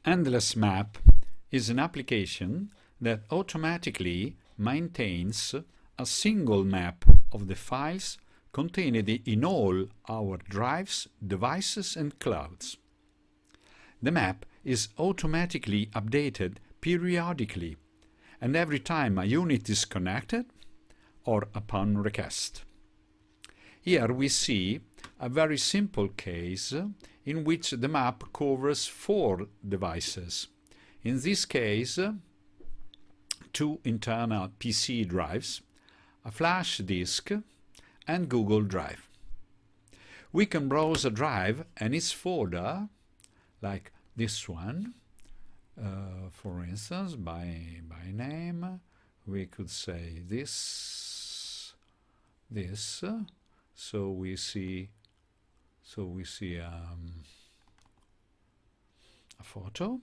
Endless Map is an application that automatically maintains a single map of the files contained in all our drives, devices and clouds. The map is automatically updated periodically and every time a unit is connected or upon request. Here we see a very simple case in which the map covers 4 devices. In this case, 2 internal PC drives, a flash disk, and Google Drive. We can browse a drive and its folder, like this one, for instance, by name. We could say this. So we see a photo.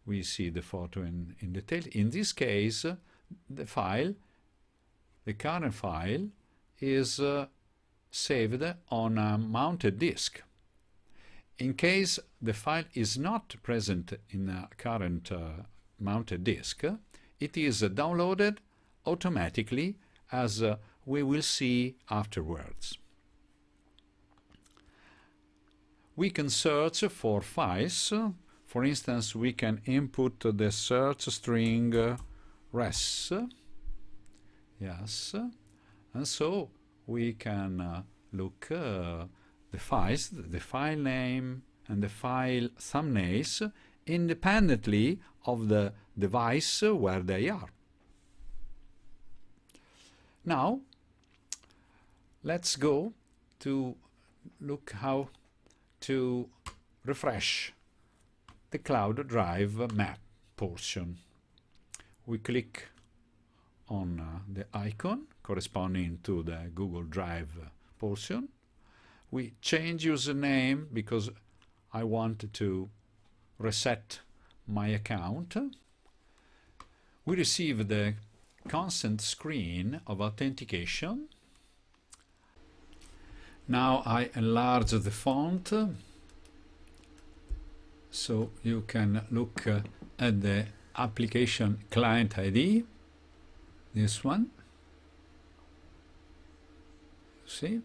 We see the photo in detail. In this case, the current file, is saved on a mounted disk. In case the file is not present in a current mounted disk, it is downloaded automatically, as we will see afterwards. We can search for files. For instance, we can input the search string res. Yes. And so we can look the files, the file name and the file thumbnails independently of the device where they are. Now, let's go to look how to refresh the cloud drive map portion. We click on the icon corresponding to the Google Drive portion. We change username because I want to reset my account. We receive the consent screen of authentication. Now I enlarge the font so you can look at the application client ID, this one. See?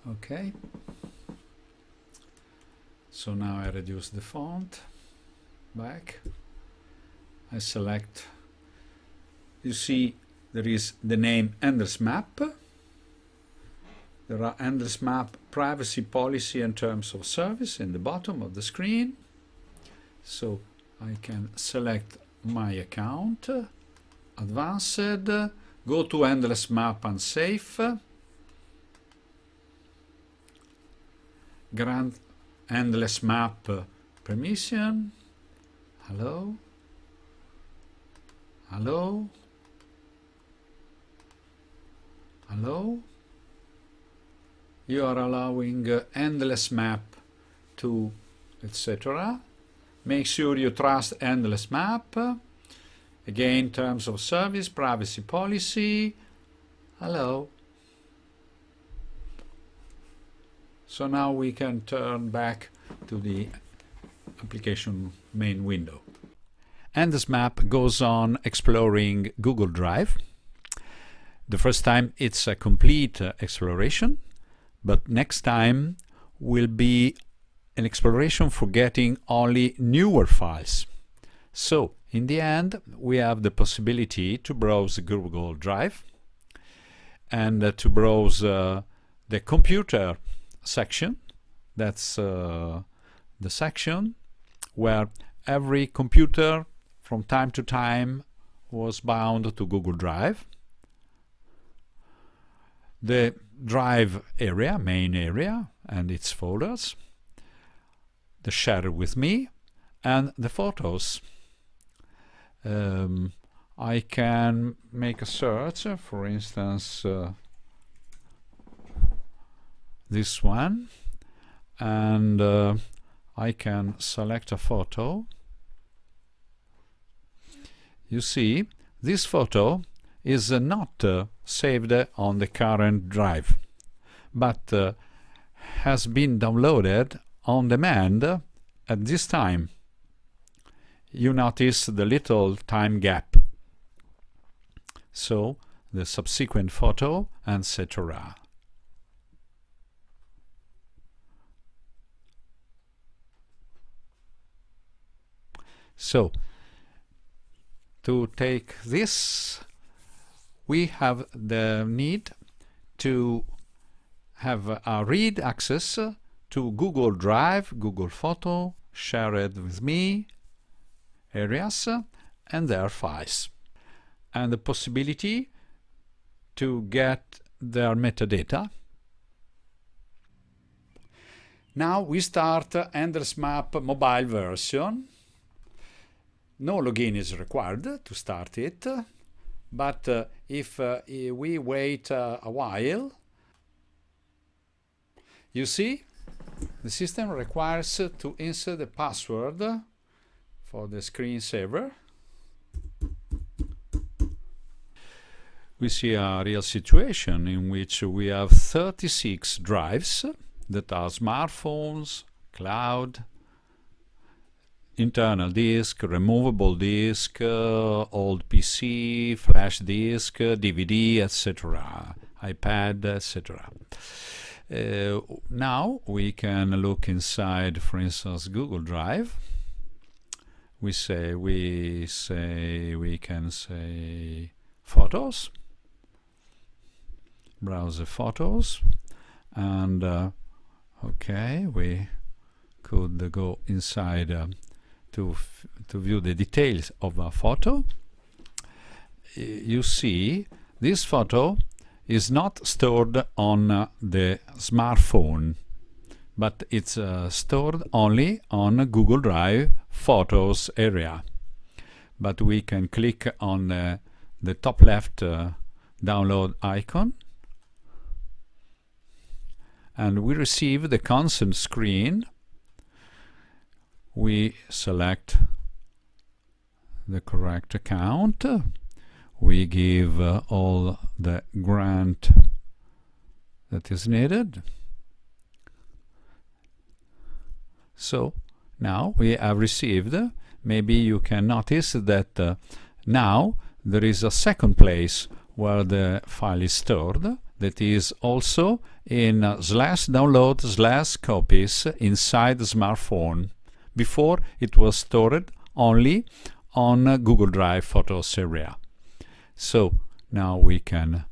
Okay. So now I reduce the font back. I select. You see there is the name Endless Map. There are Endless Map privacy policy and terms of service in the bottom of the screen. So I can select my account, advanced, go to Endless Map unsafe, grant Endless Map permission. Hello. Hello. Hello. You are allowing Endless Map to etc. Make sure you trust Endless Map. Again, terms of service, privacy policy. Hello. So now we can turn back to the application main window. Endless Map goes on exploring Google Drive. The first time it's a complete exploration, but next time will be an exploration for getting only newer files. So in the end, we have the possibility to browse Google Drive and to browse the computer section. That's the section where every computer from time to time was bound to Google Drive. The drive area, main area, and its folders, the share with me, and the photos. I can make a search, for instance, this one, and I can select a photo. You see, this photo is not saved on the current drive, but has been downloaded on demand at this time. You notice the little time gap. So the subsequent photo, etc. So to take this, we have the need to have a read access to Google Drive, Google Photo, Shared with Me areas, and their files, and the possibility to get their metadata. Now we start Endless Map mobile version. No login is required to start it, but if we wait a while, you see the system requires to insert the password for the screensaver. We see a real situation in which we have 36 drives that are smartphones, cloud, internal disk, removable disk, old PC, flash disk, DVD, etc., iPad, etc. Now we can look inside, for instance, Google Drive. We can say photos, browse the photos, and okay, we could go inside to view the details of a photo. You see this photo is not stored on the smartphone, but it's stored only on Google Drive Photos area. But we can click on the top left download icon, and we receive the consent screen. We select the correct account. We give all the grant that is needed. So now we have received, maybe you can notice that now there is a second place where the file is stored, that is also in /download/copies inside the smartphone. Before it was stored only on Google Drive Photos area. So now we can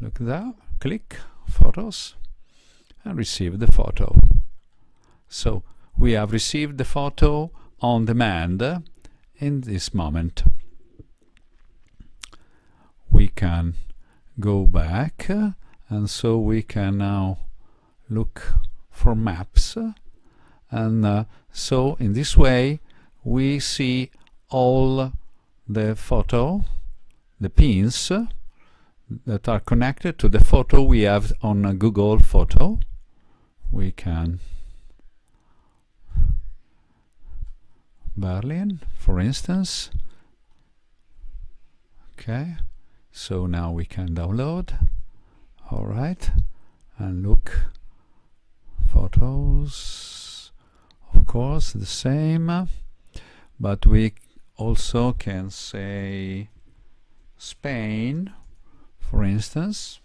look there, click Photos, and receive the photo. So we have received the photo on demand in this moment. We can go back, and so we can now look for maps, and so in this way we see all the photo, the pins that are connected to the photo we have on a Google Photo. We can Berlin, for instance. Okay, so now we can download. All right, and look, photos, of course the same, but we also can say Spain, for instance.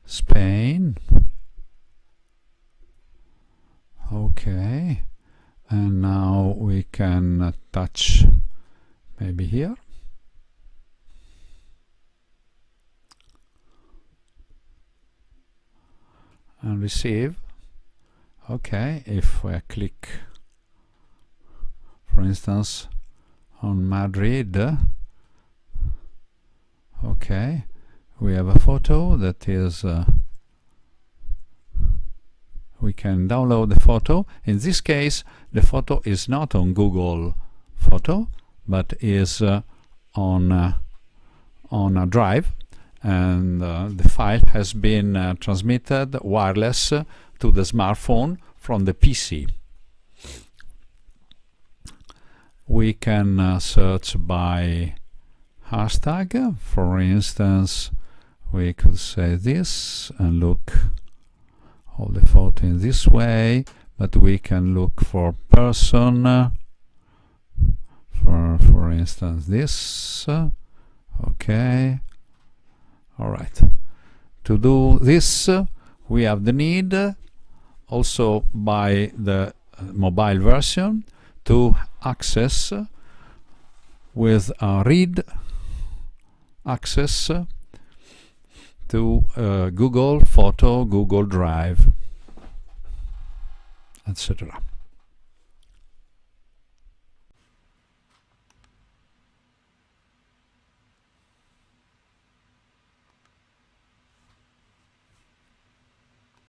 Spain. Okay, and now we can touch maybe here. And receive. Okay, if I click, for instance, on Madrid, okay, we have a photo that is we can download the photo. In this case, the photo is not on Google Photo, but is on a drive, and the file has been transmitted wireless to the smartphone from the PC. We can search by hashtag. For instance, we could say this and look all the photo in this way, but we can look for person, for instance this. Okay, all right. To do this, we have the need also by the mobile version to access with a read access to Google Photo, Google Drive, etc.